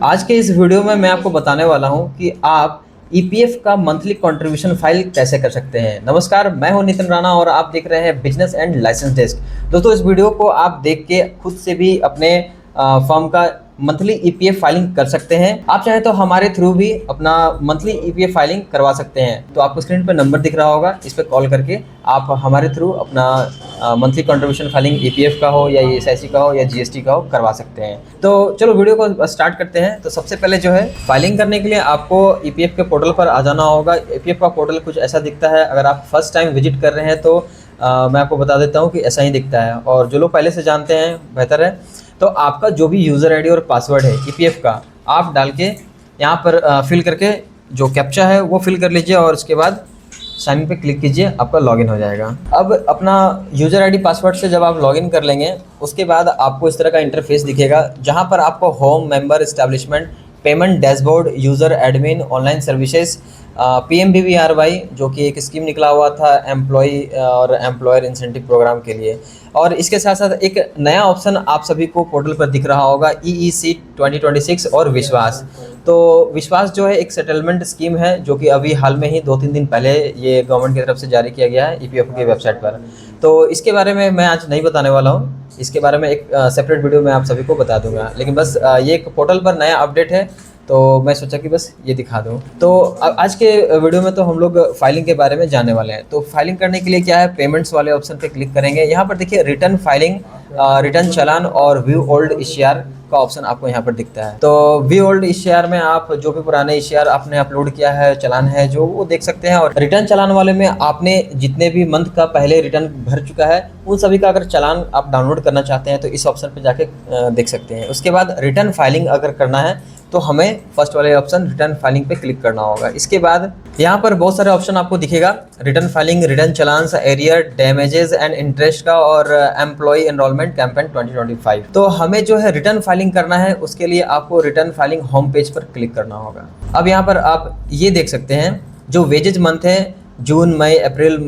आज के इस वीडियो में मैं आपको बताने वाला हूं कि आप ईपीएफ का मंथली कंट्रीब्यूशन फाइल कैसे कर सकते हैं। नमस्कार, मैं हूं नितिन राणा और आप देख रहे हैं बिजनेस एंड लाइसेंस डेस्क। दोस्तों, इस वीडियो को आप देख के खुद से भी अपने फर्म का मंथली ईपीएफ फाइलिंग कर सकते हैं। आप चाहे तो हमारे थ्रू भी अपना मंथली ईपीएफ फाइलिंग करवा सकते हैं। तो आपको स्क्रीन पर नंबर दिख रहा होगा, इस पर कॉल करके आप हमारे थ्रू अपना मंथली कंट्रीब्यूशन फाइलिंग ईपीएफ का हो या एसआईसी का हो या जीएसटी का हो करवा सकते हैं। तो चलो वीडियो को स्टार्ट करते हैं। तो सबसे पहले जो है फाइलिंग करने के लिए आपको ईपीएफ के पोर्टल पर आ जाना होगा। ईपीएफ का पोर्टल कुछ ऐसा दिखता है। अगर आप फर्स्ट टाइम विजिट कर रहे हैं तो मैं आपको बता देता हूँ कि ऐसा ही दिखता है, और जो लोग पहले से जानते हैं बेहतर है। तो आपका जो भी यूज़र आईडी और पासवर्ड है ईपीएफ का, आप डाल के यहाँ पर फिल करके जो कैप्चा है वो फिल कर लीजिए और उसके बाद साइन इन पे क्लिक कीजिए, आपका लॉगिन हो जाएगा। अब अपना यूज़र आईडी पासवर्ड से जब आप लॉगिन कर लेंगे उसके बाद आपको इस तरह का इंटरफेस दिखेगा, जहाँ पर आपको home, member, establishment, payment, dashboard, user, admin, online services, PMBVRY जो कि एक स्कीम निकला हुआ था एम्प्लॉय और एम्प्लॉयर इंसेंटिव प्रोग्राम के लिए, और इसके साथ साथ एक नया ऑप्शन आप सभी को पोर्टल पर दिख रहा होगा EEC 2026 और विश्वास। तो विश्वास जो है एक सेटलमेंट स्कीम है जो कि अभी हाल में ही 2-3 दिन पहले ये गवर्नमेंट की तरफ से जारी किया गया है ईपीएफ की वेबसाइट पर। तो इसके बारे में मैं आज नहीं बताने वाला हूँ, इसके बारे में एक सेपरेट वीडियो में आप सभी को बता दूंगा। लेकिन बस ये एक पोर्टल पर नया अपडेट है तो मैं सोचा कि बस ये दिखा दूँ। तो आज के वीडियो में तो हम लोग फाइलिंग के बारे में जानने वाले हैं। तो फाइलिंग करने के लिए क्या है, पेमेंट्स वाले ऑप्शन पे क्लिक करेंगे। यहाँ पर देखिए रिटर्न फाइलिंग, रिटर्न चालान और व्यू ओल्ड ईसीआर का ऑप्शन आपको यहाँ पर दिखता है। तो व्यू ओल्ड ईसीआर में आप जो भी पुराने ईसीआर आपने अपलोड किया है, चालान है जो, वो देख सकते हैं। और रिटर्न चालान वाले में आपने जितने भी मंथ का पहले रिटर्न भर चुका है उन सभी का अगर चालान आप डाउनलोड करना चाहते हैं तो इस ऑप्शन पर जाके देख सकते हैं। उसके बाद रिटर्न फाइलिंग अगर करना है तो हमें फर्स्ट वाले ऑप्शन रिटर्न फाइलिंग पे क्लिक करना होगा। इसके बाद यहाँ पर बहुत सारे ऑप्शन आपको दिखेगा, return filing, return challan, arrear, damages and interest का, और एम्प्लॉय एनरोलमेंट कैंपेन 2025। तो हमें जो है रिटर्न फाइलिंग करना है, उसके लिए आपको रिटर्न फाइलिंग होम पेज पर क्लिक करना होगा। अब यहाँ पर आप ये देख सकते हैं जो वेजेज मंथ है, जून, मई, अप्रैल,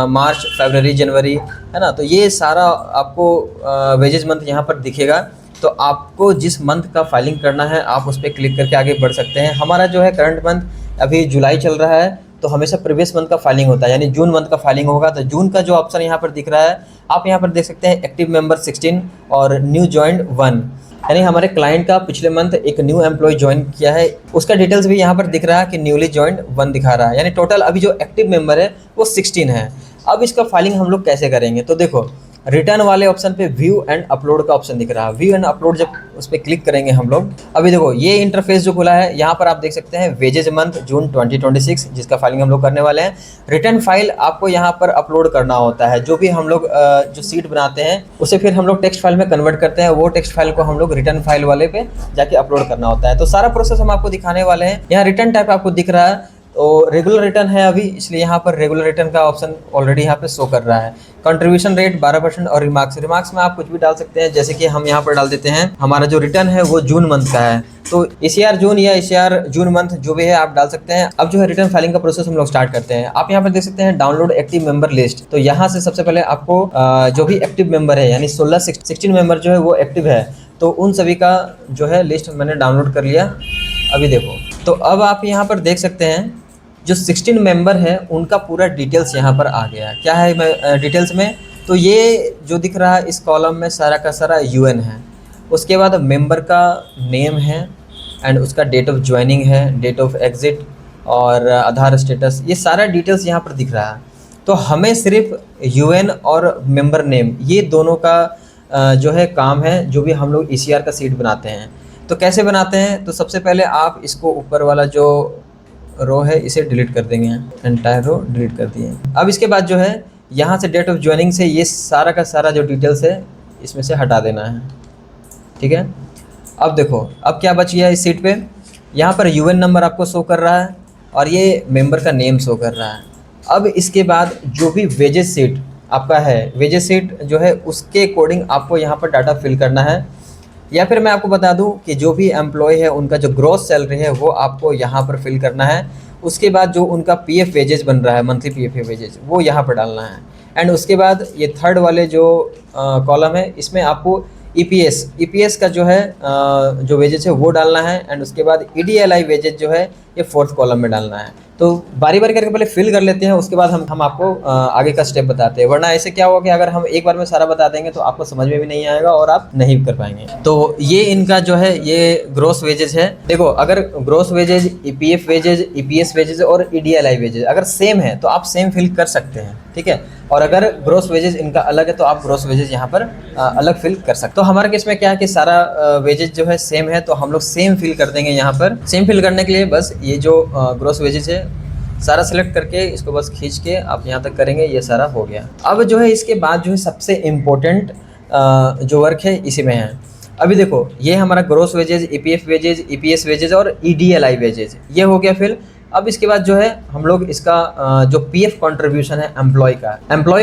मार्च, फरवरी, जनवरी, है ना। तो ये सारा आपको वेजेज मंथ यहाँ पर दिखेगा। तो आपको जिस मंथ का फाइलिंग करना है आप उस पर क्लिक करके आगे बढ़ सकते हैं। हमारा जो है करंट मंथ अभी जुलाई चल रहा है, तो हमेशा प्रीवियस मंथ का फाइलिंग होता है, यानी जून मंथ का फाइलिंग होगा। तो जून का जो ऑप्शन यहाँ पर दिख रहा है, आप यहाँ पर देख सकते हैं एक्टिव मेंबर 16 और न्यू ज्वाइंट 1, यानी हमारे क्लाइंट का पिछले मंथ एक न्यू एम्प्लॉय ज्वाइन किया है, उसका डिटेल्स भी यहाँ पर दिख रहा है कि न्यूली ज्वाइंट 1 दिखा रहा है। यानी टोटल अभी जो एक्टिव मेंबर है वो 16 है। अब इसका फाइलिंग हम लोग कैसे करेंगे, तो देखो रिटर्न वाले ऑप्शन पे व्यू एंड अपलोड का ऑप्शन दिख रहा है। व्यू एंड अपलोड जब उस पर क्लिक करेंगे हम लोग, अभी देखो ये इंटरफेस जो खुला है, यहाँ पर आप देख सकते हैं वेजेज मंथ जून 2026 जिसका फाइलिंग हम लोग करने वाले हैं। रिटर्न फाइल आपको यहाँ पर अपलोड करना होता है। जो भी हम लोग जो सीट बनाते हैं उसे फिर हम लोग टेक्स्ट फाइल में कन्वर्ट करते हैं, वो टेक्स्ट फाइल को हम लोग रिटर्न फाइल वाले पे जाके अपलोड करना होता है। तो सारा प्रोसेस हम आपको दिखाने वाले हैं। यहाँ रिटर्न टाइप आपको दिख रहा है, तो रेगुलर रिटर्न है अभी, इसलिए यहाँ पर रेगुलर रिटर्न का ऑप्शन ऑलरेडी यहाँ पे शो कर रहा है। कंट्रीब्यूशन रेट 12% और रिमार्क्स में आप कुछ भी डाल सकते हैं, जैसे कि हम यहाँ पर डाल देते हैं हमारा जो रिटर्न है वो जून मंथ का है, तो ईसीआर जून या ईसीआर जून मंथ जो भी है आप डाल सकते हैं। अब जो है रिटर्न फाइलिंग का प्रोसेस हम लोग स्टार्ट करते हैं। आप यहाँ पर देख सकते हैं डाउनलोड एक्टिव मेंबर लिस्ट। तो यहाँ से सबसे पहले आपको जो भी एक्टिव मेंबर है, यानी 16 मेंबर जो है वो एक्टिव है, तो उन सभी का जो है लिस्ट मैंने डाउनलोड कर लिया। अभी देखो, तो अब आप यहाँ पर देख सकते हैं जो 16 मेंबर है उनका पूरा डिटेल्स यहाँ पर आ गया। क्या है डिटेल्स में, तो ये जो दिख रहा है इस कॉलम में सारा का सारा यूएन है। उसके बाद मेंबर का नेम है एंड उसका डेट ऑफ ज्वाइनिंग है, डेट ऑफ एग्जिट और आधार स्टेटस, ये सारा डिटेल्स यहाँ पर दिख रहा है। तो हमें सिर्फ यूएन और मेंबर नेम, ये दोनों का जो है काम है, जो भी हम लोग ईसीआर का सीट बनाते हैं। तो कैसे बनाते हैं, तो सबसे पहले आप इसको ऊपर वाला जो रो है इसे डिलीट कर देंगे, एंटायर रो डिलीट कर दिए। अब इसके बाद जो है यहाँ से डेट ऑफ ज्वाइनिंग से ये सारा का सारा जो डिटेल्स है इसमें से हटा देना है, ठीक है। अब देखो अब क्या बच गया इस सीट पे, यहाँ पर यूएन नंबर आपको शो कर रहा है और ये मेंबर का नेम शो कर रहा है। अब इसके बाद जो भी वेजेस सीट आपका है, वेजेस सीट जो है उसके अकॉर्डिंग आपको यहाँ पर डाटा फिल करना है। या फिर मैं आपको बता दूं कि जो भी एम्प्लॉय है उनका जो ग्रॉस सैलरी है वो आपको यहाँ पर फिल करना है। उसके बाद जो उनका पीएफ वेजेज बन रहा है, मंथली पीएफ वेजेज, वो यहाँ पर डालना है। एंड उसके बाद ये थर्ड वाले जो कॉलम है इसमें आपको ईपीएस का जो है जो वेजेज है वो डालना है, एंड उसके बाद ईडीएलआई वेजेज जो है ये फोर्थ कॉलम में डालना है। तो बारी बारी करके पहले फिल कर लेते हैं, उसके बाद हम आपको आगे का स्टेप बताते हैं, वरना ऐसे क्या होगा कि अगर हम एक बार में सारा बता देंगे तो आपको समझ में भी नहीं आएगा और आप नहीं कर पाएंगे। तो ये इनका जो है ये ग्रोस वेजेज है। देखो, अगर gross wages, EPF wages, EPS wages और ईडीएलआई वेजेज अगर सेम है तो आप सेम फिल कर सकते हैं, ठीक है। और अगर ग्रोस वेजेज इनका अलग है तो आप ग्रोस वेजेज यहाँ पर अलग फिल कर सकते हो। तो हमारे केस में क्या है कि सारा वेजेज जो है सेम है, तो हम लोग सेम फिल कर देंगे। यहाँ पर सेम फिल करने के लिए बस ये जो ग्रोस वेजेज है सारा सेलेक्ट करके इसको बस खींच के आप यहाँ तक करेंगे, ये सारा हो गया। अब जो है इसके बाद जो है सबसे इम्पोर्टेंट जो वर्क है इसी में है। अभी देखो, ये हमारा gross wages, EPF wages, EPS wages और ईडीएलआई वेजेज ये हो गया फिल। अब इसके बाद जो है हम लोग इसका जो पीएफ कंट्रीब्यूशन है एम्प्लॉय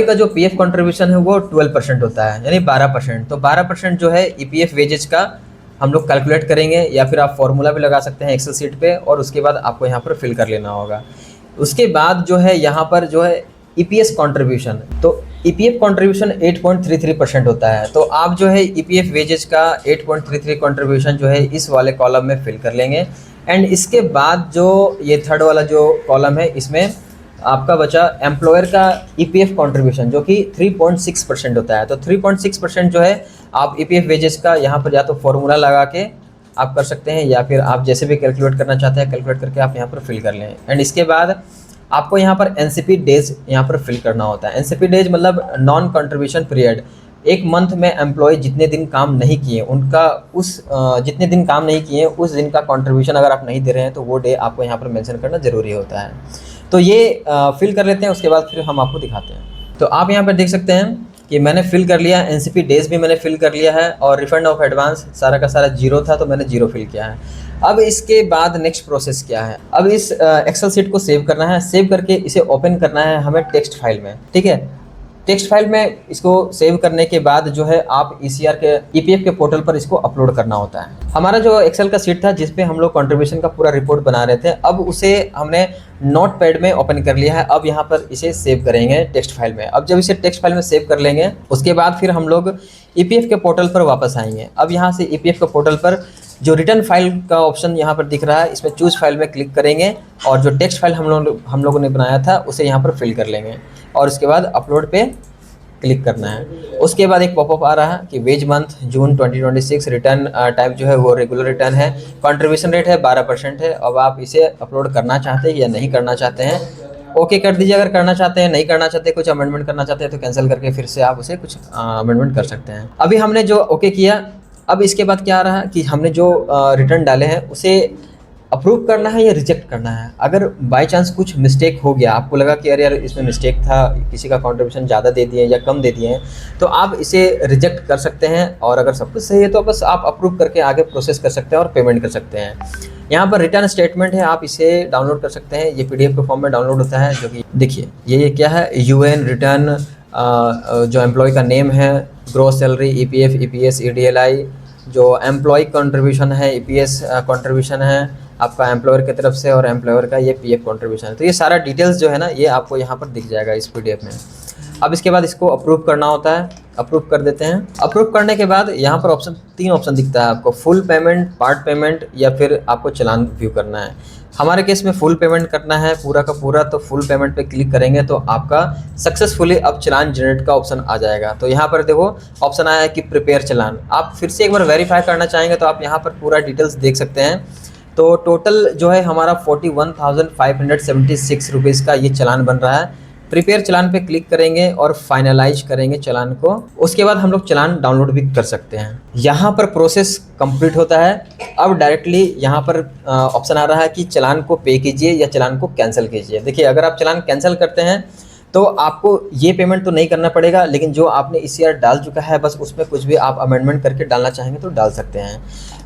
का जो पीएफ कंट्रीब्यूशन है वो 12% होता है, यानी 12%। तो 12% जो है ईपीएफ वेजेज का हम लोग कैलकुलेट करेंगे, या फिर आप फॉर्मूला भी लगा सकते हैं एक्सेल सीट पे, और उसके बाद आपको यहाँ पर फिल कर लेना होगा। उसके बाद जो है यहाँ पर जो है ईपीएस कंट्रीब्यूशन, तो ईपीएफ कंट्रीब्यूशन 8.33% होता है। तो आप जो है ईपीएफ वेजेज का 8.33 कंट्रीब्यूशन जो है इस वाले कॉलम में फिल कर लेंगे। एंड इसके बाद जो ये थर्ड वाला जो कॉलम है इसमें आपका बचा एम्प्लॉयर का ईपीएफ कंट्रीब्यूशन जो कि 3.6% होता है। तो 3.6% जो है आप ईपीएफ वेजेस का यहाँ पर या तो फॉर्मूला लगा के आप कर सकते हैं, या फिर आप जैसे भी कैलकुलेट करना चाहते हैं कैलकुलेट करके आप यहाँ पर फिल कर लें। एंड इसके बाद आपको यहाँ पर एनसीपी डेज यहाँ पर फिल करना होता है। एनसीपी डेज मतलब नॉन कंट्रीब्यूशन पीरियड। एक मंथ में एम्प्लॉय जितने दिन काम नहीं किए उनका जितने दिन काम नहीं किए उस दिन का कंट्रीब्यूशन अगर आप नहीं दे रहे हैं तो वो डे आपको यहाँ पर मेंशन करना ज़रूरी होता है। तो ये फिल कर लेते हैं, उसके बाद फिर हम आपको दिखाते हैं। तो आप यहाँ पर देख सकते हैं कि मैंने फिल कर लिया, एनसीपी डेज भी मैंने फिल कर लिया है, और रिफंड ऑफ एडवांस सारा का सारा 0 था तो मैंने 0 फिल किया है। अब इसके बाद नेक्स्ट प्रोसेस क्या है, अब इस एक्सेल शीट को सेव करना है। सेव करके इसे ओपन करना है हमें टेक्स्ट फाइल में, ठीक है। टेक्स्ट फाइल में इसको सेव करने के बाद जो है आप ईसीआर के ईपीएफ के पोर्टल पर इसको अपलोड करना होता है। हमारा जो एक्सेल का शीट था जिसपे हम लोग कंट्रीब्यूशन का पूरा रिपोर्ट बना रहे थे, अब उसे हमने नोटपैड में ओपन कर लिया है। अब यहाँ पर इसे सेव करेंगे टेक्स्ट फाइल में। अब जब इसे टेक्स्ट फाइल में सेव कर लेंगे उसके बाद फिर हम लोग ईपीएफ के पोर्टल पर वापस आएंगे। अब यहाँ से ईपीएफ के पोर्टल पर जो रिटर्न फाइल का ऑप्शन यहाँ पर दिख रहा है इसमें चूज फाइल में क्लिक करेंगे, और जो टेक्स्ट फाइल हम लोगों ने बनाया था उसे यहाँ पर फिल कर लेंगे, और उसके बाद अपलोड पे क्लिक करना है। उसके बाद एक पॉपअप आ रहा है कि वेज मंथ जून 2026, रिटर्न टाइप जो है वो रेगुलर रिटर्न है, कंट्रीब्यूशन रेट है 12% है। अब आप इसे अपलोड करना चाहते हैं या नहीं करना चाहते हैं, ओके कर दीजिए। अगर करना चाहते हैं, नहीं करना चाहते, कुछ अमेंडमेंट करना चाहते हैं तो कैंसिल करके फिर से आप उसे कुछ अमेंडमेंट कर सकते हैं। अभी हमने जो ओके किया, अब इसके बाद क्या आ रहा है कि हमने जो रिटर्न डाले हैं उसे अप्रूव करना है या रिजेक्ट करना है। अगर बाय चांस कुछ मिस्टेक हो गया, आपको लगा कि अरे यार इसमें मिस्टेक था, किसी का कंट्रीब्यूशन ज़्यादा दे दिए या कम दे दिए हैं, तो आप इसे रिजेक्ट कर सकते हैं। और अगर सब कुछ सही है तो बस आप अप्रूव करके आगे प्रोसेस कर सकते हैं और पेमेंट कर सकते हैं। यहाँ पर रिटर्न स्टेटमेंट है, आप इसे डाउनलोड कर सकते हैं। ये पीडीएफ के फॉर्म में डाउनलोड होता है, जो कि देखिए ये क्या है, यूएन रिटर्न, जो एम्प्लॉय का नेम है, ग्रॉस सैलरी, ईपीएफ, ईपीएस, ईडीएलआई, जो एम्प्लॉय कंट्रीब्यूशन है, ईपीएस कंट्रीब्यूशन है आपका एम्प्लॉयर की तरफ से, और एम्प्लॉयर का ये पीएफ कंट्रीब्यूशन है। तो ये सारा डिटेल्स जो है ना ये आपको यहाँ पर दिख जाएगा इस पीडीएफ में। अब इसके बाद इसको अप्रूव करना होता है, अप्रूव कर देते हैं। अप्रूव करने के बाद यहाँ पर तीन ऑप्शन दिखता है आपको, फुल पेमेंट, पार्ट पेमेंट, या फिर आपको चालान व्यू करना है। हमारे केस में फुल पेमेंट करना है पूरा का पूरा, तो फुल पेमेंट पे क्लिक करेंगे तो आपका सक्सेसफुली अब चालान जनरेट का ऑप्शन आ जाएगा। तो यहाँ पर देखो ऑप्शन आया है कि प्रिपेयर चालान। आप फिर से एक बार वेरीफाई करना चाहेंगे तो आप यहाँ पर पूरा डिटेल्स देख सकते हैं। तो टोटल जो है हमारा 41,576 रुपीज़ का ये चालान बन रहा है। प्रिपेयर चालान पे क्लिक करेंगे और फाइनलाइज करेंगे चालान को। उसके बाद हम लोग चालान डाउनलोड भी कर सकते हैं। यहाँ पर प्रोसेस कंप्लीट होता है। अब डायरेक्टली यहाँ पर ऑप्शन आ रहा है कि चालान को पे कीजिए या चालान को कैंसिल कीजिए। देखिए, अगर आप चालान कैंसिल करते हैं तो आपको ये पेमेंट तो नहीं करना पड़ेगा, लेकिन जो आपने ईसीआर डाल चुका है बस उसमें कुछ भी आप अमेंडमेंट करके डालना चाहेंगे तो डाल सकते हैं।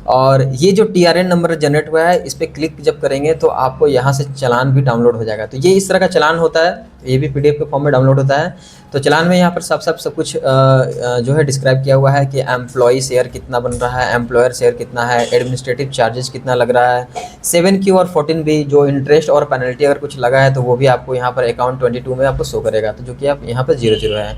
और ये जो टीआरएन नंबर जनरेट हुआ है इस पर क्लिक जब करेंगे तो आपको यहाँ से चालान भी डाउनलोड हो जाएगा। तो ये इस तरह का चालान होता है, ये भी पीडीएफ के फॉर्म में डाउनलोड होता है। तो चालान में यहाँ पर सब कुछ जो है डिस्क्राइब किया हुआ है कि एम्प्लॉई शेयर कितना बन रहा है, एम्प्लॉयर शेयर कितना है, एडमिनिस्ट्रेटिव चार्जेस कितना लग रहा है, 7Q और 14B जो इंटरेस्ट और पेनल्टी अगर कुछ लगा है तो वो भी आपको यहाँ पर अकाउंट 22 में आपको शो करेगा, तो जो कि आप यहाँ पर 00 है।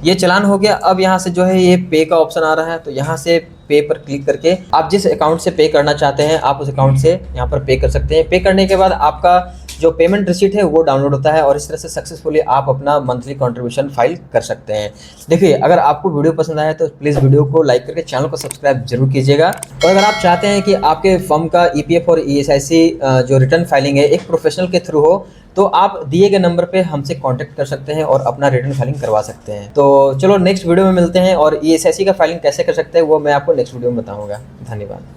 ये चालान हो गया। अब यहाँ से जो है ये पे का ऑप्शन आ रहा है, तो यहाँ से पे पर क्लिक करके आप जिस अकाउंट से पे करना चाहते हैं आप उस अकाउंट से यहाँ पर पे कर सकते हैं। पे करने के बाद आपका जो पेमेंट रिसीट है वो डाउनलोड होता है और इस तरह से सक्सेसफुली आप अपना मंथली कंट्रीब्यूशन फाइल कर सकते हैं। देखिए, अगर आपको वीडियो पसंद आया तो प्लीज़ वीडियो को लाइक करके चैनल को सब्सक्राइब जरूर कीजिएगा। और अगर आप चाहते हैं कि आपके फर्म का EPF और ESIC जो रिटर्न फाइलिंग है एक प्रोफेशनल के थ्रू हो, तो आप दिए गए नंबर पे हमसे कांटेक्ट कर सकते हैं और अपना रिटर्न फाइलिंग करवा सकते हैं। तो चलो नेक्स्ट वीडियो में मिलते हैं, और ESIC का फाइलिंग कैसे कर सकते हैं वो मैं आपको नेक्स्ट वीडियो में बताऊंगा। धन्यवाद।